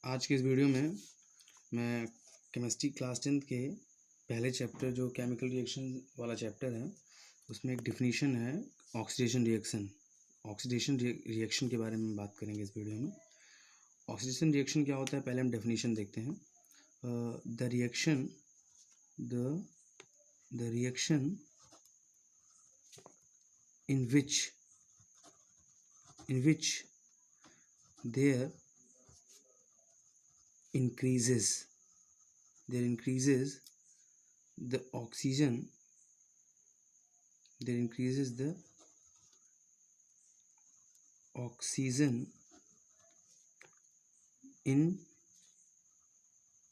आज के इस वीडियो में मैं केमिस्ट्री क्लास 10th के पहले चैप्टर जो केमिकल रिएक्शन वाला चैप्टर है उसमें एक डिफिनीशन है ऑक्सीडेशन रिएक्शन। ऑक्सीडेशन रिएक्शन के बारे में बात करेंगे इस वीडियो में। ऑक्सीडेशन रिएक्शन क्या होता है पहले हम डेफिनीशन देखते हैं। The reaction in which there increases the oxygen in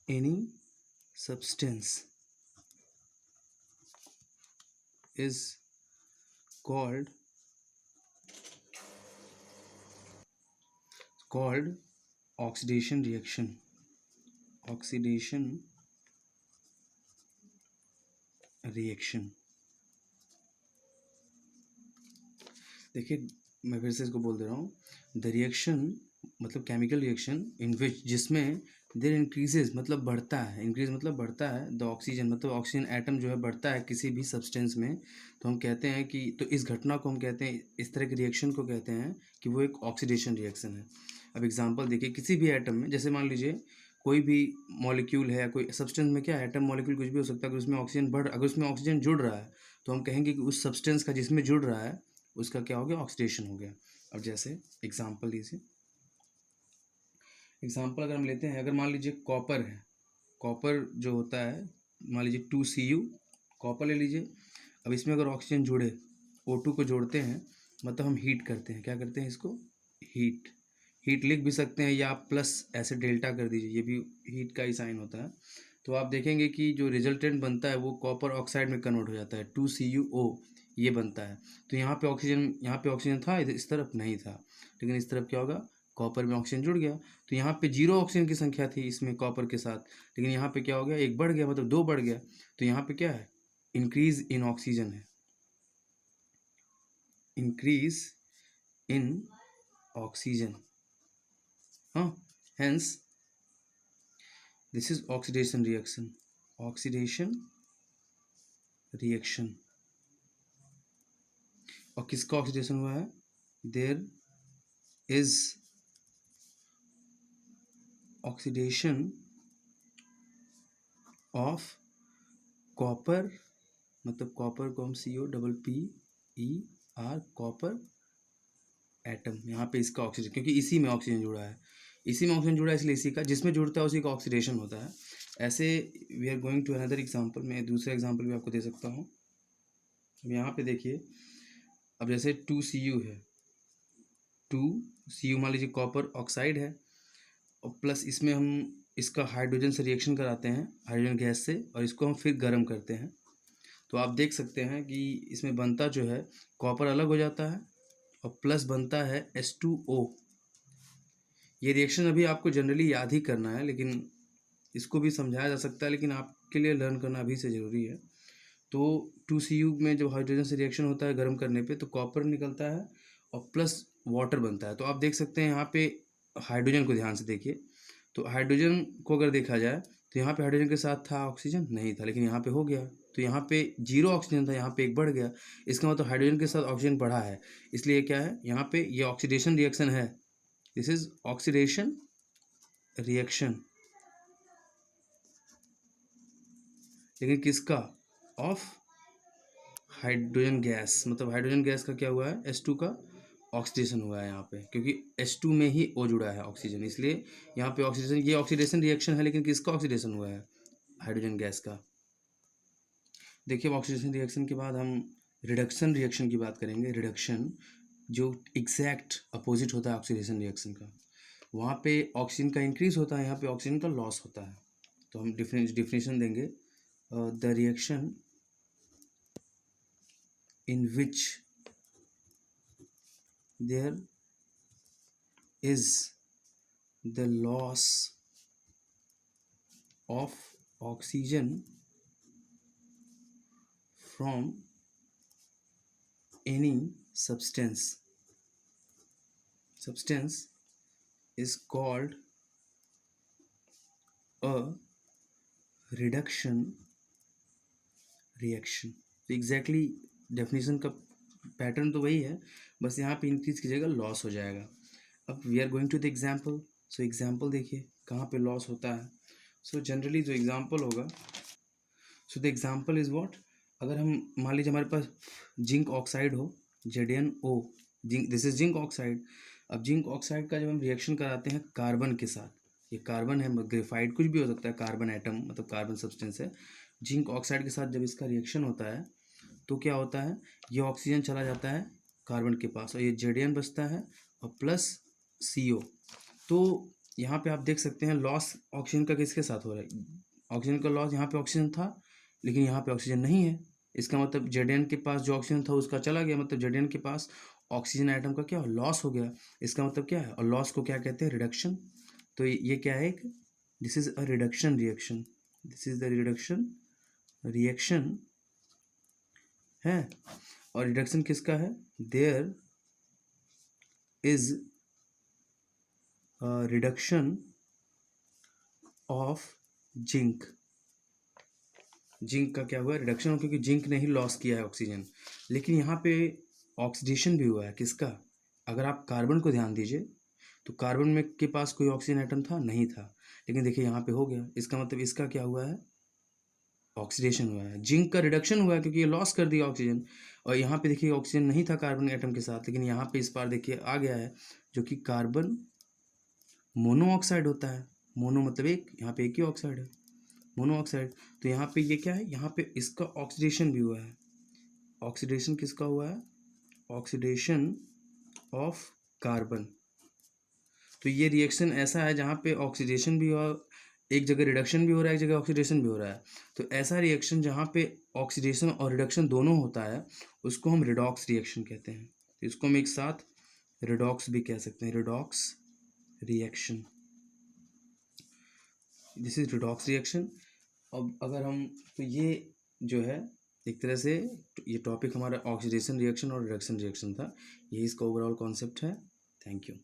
any substance is called oxidation reaction। देखिए मैं फिर से इसको बोल दे रहा हूँ। द रिएक्शन मतलब केमिकल रिएक्शन इन विच जिसमें देर इंक्रीजेज मतलब बढ़ता है, इंक्रीज मतलब बढ़ता है, द ऑक्सीजन मतलब ऑक्सीजन एटम जो है बढ़ता है किसी भी सब्सटेंस में, तो हम कहते हैं कि तो इस घटना को हम कहते हैं, इस तरह के रिएक्शन को कहते हैं कि वो एक ऑक्सीडेशन रिएक्शन है। अब एग्जांपल देखिए, किसी भी एटम में जैसे मान लीजिए कोई भी मॉलिक्यूल है, कोई सब्सटेंस में क्या एटम मॉलिक्यूल कुछ भी हो सकता है, अगर उसमें ऑक्सीजन जुड़ रहा है तो हम कहेंगे कि उस सब्सटेंस का जिसमें जुड़ रहा है उसका क्या हो गया, ऑक्सीडेशन हो गया। अब जैसे एग्जांपल लीजिए, एग्जांपल अगर हम लेते हैं, अगर मान लीजिए कॉपर है, कॉपर जो होता है मान लीजिए 2Cu कॉपर ले लीजिए। अब इसमें अगर ऑक्सीजन जुड़े, O2 को जोड़ते हैं मतलब हम हीट करते हैं, क्या करते हैं इसको, हीट लिख भी सकते हैं या आप प्लस ऐसे डेल्टा कर दीजिए, ये भी हीट का ही साइन होता है। तो आप देखेंगे कि जो रिजल्टेंट बनता है वो कॉपर ऑक्साइड में कन्वर्ट हो जाता है, 2CuO ये बनता है। तो यहाँ पे ऑक्सीजन था, इस तरफ नहीं था, लेकिन इस तरफ क्या होगा, कॉपर में ऑक्सीजन जुड़ गया। तो यहाँ पे 0 ऑक्सीजन की संख्या थी इसमें कॉपर के साथ, लेकिन यहाँ पे क्या हो गया, एक बढ़ गया मतलब 2 बढ़ गया। तो यहाँ पे क्या है, इंक्रीज इन ऑक्सीजन है, इंक्रीज इन ऑक्सीजन। हाँ, hence this is oxidation reaction. और किसका ऑक्सीडेशन हुआ है, there is oxidation of copper, मतलब कॉपर को हम COPPER कॉपर एटम, यहाँ पे इसका ऑक्सीजन, क्योंकि इसी में ऑक्सीजन जुड़ा है, इसलिए इसी का जिसमें जुड़ता है उसी का ऑक्सीडेशन होता है। ऐसे we are going to another example. मैं दूसरा एग्जांपल भी आपको दे सकता हूँ। अब यहाँ पे देखिए, अब जैसे 2Cu है, 2Cu मान लीजिए कॉपर ऑक्साइड है, और प्लस इसमें हम इसका हाइड्रोजन से रिएक्शन कराते हैं, हाइड्रोजन गैस से, और इसको हम फिर गर्म करते हैं। तो आप देख सकते हैं कि इसमें बनता जो है, कॉपर अलग हो जाता है और प्लस बनता है H2O। ये रिएक्शन अभी आपको जनरली याद ही करना है, लेकिन इसको भी समझाया जा सकता है, लेकिन आपके लिए लर्न करना अभी से ज़रूरी है। तो 2Cu में जब हाइड्रोजन से रिएक्शन होता है गर्म करने पे, तो कॉपर निकलता है और प्लस वाटर बनता है। तो आप देख सकते हैं यहाँ पे हाइड्रोजन को ध्यान से देखिए, तो हाइड्रोजन को अगर देखा जाए तो यहाँ पे हाइड्रोजन के साथ था ऑक्सीजन नहीं था, लेकिन यहाँ पे हो गया। तो यहाँ पे 0 ऑक्सीजन था, यहाँ पे एक बढ़ गया, इसका मतलब हाइड्रोजन के साथ ऑक्सीजन बढ़ा है, इसलिए क्या है, यहाँ पे ये ऑक्सीडेशन रिएक्शन है। दिस इज ऑक्सीडेशन रिएक्शन, लेकिन किसका, ऑफ हाइड्रोजन गैस, मतलब हाइड्रोजन गैस का क्या हुआ है, H2 का ऑक्सीडेशन हुआ है यहाँ पे, क्योंकि H2 में ही O जुड़ा है ऑक्सीजन, इसलिए यहाँ पे ऑक्सीडेशन, ये ऑक्सीडेशन रिएक्शन है, लेकिन किसका ऑक्सीडेशन हुआ है, हाइड्रोजन गैस का। देखिए ऑक्सीडेशन रिएक्शन के बाद हम रिडक्शन रिएक्शन की बात करेंगे। रिडक्शन जो एग्जैक्ट अपोजिट होता है ऑक्सीडेशन रिएक्शन का, वहाँ पे ऑक्सीजन का इंक्रीज होता है, यहाँ पे ऑक्सीजन का लॉस होता है। तो हम डिफिनेशन देंगे, the reaction in which there is the loss of oxygen from any substance is called a reduction reaction. तो एग्जैक्टली डेफिनेशन का पैटर्न तो वही है, बस यहाँ पे इंक्रीज की जगह लॉस हो जाएगा। अब we are going to the example. So example देखिए कहाँ पे लॉस होता है। सो जनरली जो एग्जाम्पल होगा, so the example is what, अगर हम मान लीजिए हमारे पास जिंक ऑक्साइड हो, ZnO, zinc, this is zinc oxide. अब जिंक ऑक्साइड का जब हम रिएक्शन कराते हैं कार्बन के साथ, ये कार्बन है, ग्रेफाइट कुछ भी हो सकता है, कार्बन एटम मतलब कार्बन सब्सटेंस है, जिंक ऑक्साइड के साथ जब इसका रिएक्शन होता है तो क्या होता है, ये ऑक्सीजन चला जाता है कार्बन के पास और ये Zn बचता है और प्लस CO। तो यहाँ पे आप देख सकते हैं लॉस ऑक्सीजन का किसके साथ हो रहा है, ऑक्सीजन का लॉस, यहाँ पे ऑक्सीजन था लेकिन यहाँ पे ऑक्सीजन नहीं है, इसका मतलब Zn के पास जो ऑक्सीजन था उसका चला गया, मतलब Zn के पास ऑक्सीजन आइटम का क्या लॉस हो गया। इसका मतलब क्या है, और लॉस को क्या कहते हैं, रिडक्शन। तो ये क्या है, एक this is a reduction reaction, this is the reduction reaction है। और रिडक्शन किसका है, there is reduction of zinc. Zinc का क्या हुआ, रिडक्शन हो, क्योंकि जिंक ने ही लॉस किया है ऑक्सीजन। लेकिन यहाँ पे ऑक्सीडेशन भी हुआ है किसका, अगर आप कार्बन को ध्यान दीजिए तो कार्बन में के पास कोई ऑक्सीजन आइटम था नहीं था, लेकिन देखिए यहाँ पे हो गया, इसका मतलब इसका क्या हुआ है, ऑक्सीडेशन हुआ है। जिंक का रिडक्शन हुआ है क्योंकि ये लॉस कर दिया ऑक्सीजन, और यहाँ पे देखिए ऑक्सीजन नहीं था कार्बन एटम के साथ, लेकिन यहाँ पे इस बार देखिए आ गया है, जो कि कार्बन मोनोऑक्साइड होता है। मोनो मतलब एक, यहाँ पे एक ही ऑक्साइड है, मोनोऑक्साइड। तो यहाँ पे ये क्या है, यहाँ पे इसका ऑक्सीडेशन भी हुआ है। ऑक्सीडेशन किसका हुआ है, ऑक्सीडेशन ऑफ कार्बन। तो ये रिएक्शन ऐसा है जहाँ पे ऑक्सीडेशन भी हुआ, एक जगह रिडक्शन भी हो रहा है, एक जगह ऑक्सीडेशन भी हो रहा है। तो ऐसा रिएक्शन जहाँ पे ऑक्सीडेशन और रिडक्शन दोनों होता है उसको हम रिडॉक्स रिएक्शन कहते हैं। तो इसको हम एक साथ रिडॉक्स भी कह सकते हैं, redox reaction, this is redox reaction. अब अगर हम, तो ये जो है एक तरह से ये टॉपिक हमारा ऑक्सीडेशन रिएक्शन और रिडक्शन रिएक्शन था, यही इसका ओवरऑल कॉन्सेप्ट है। Thank you.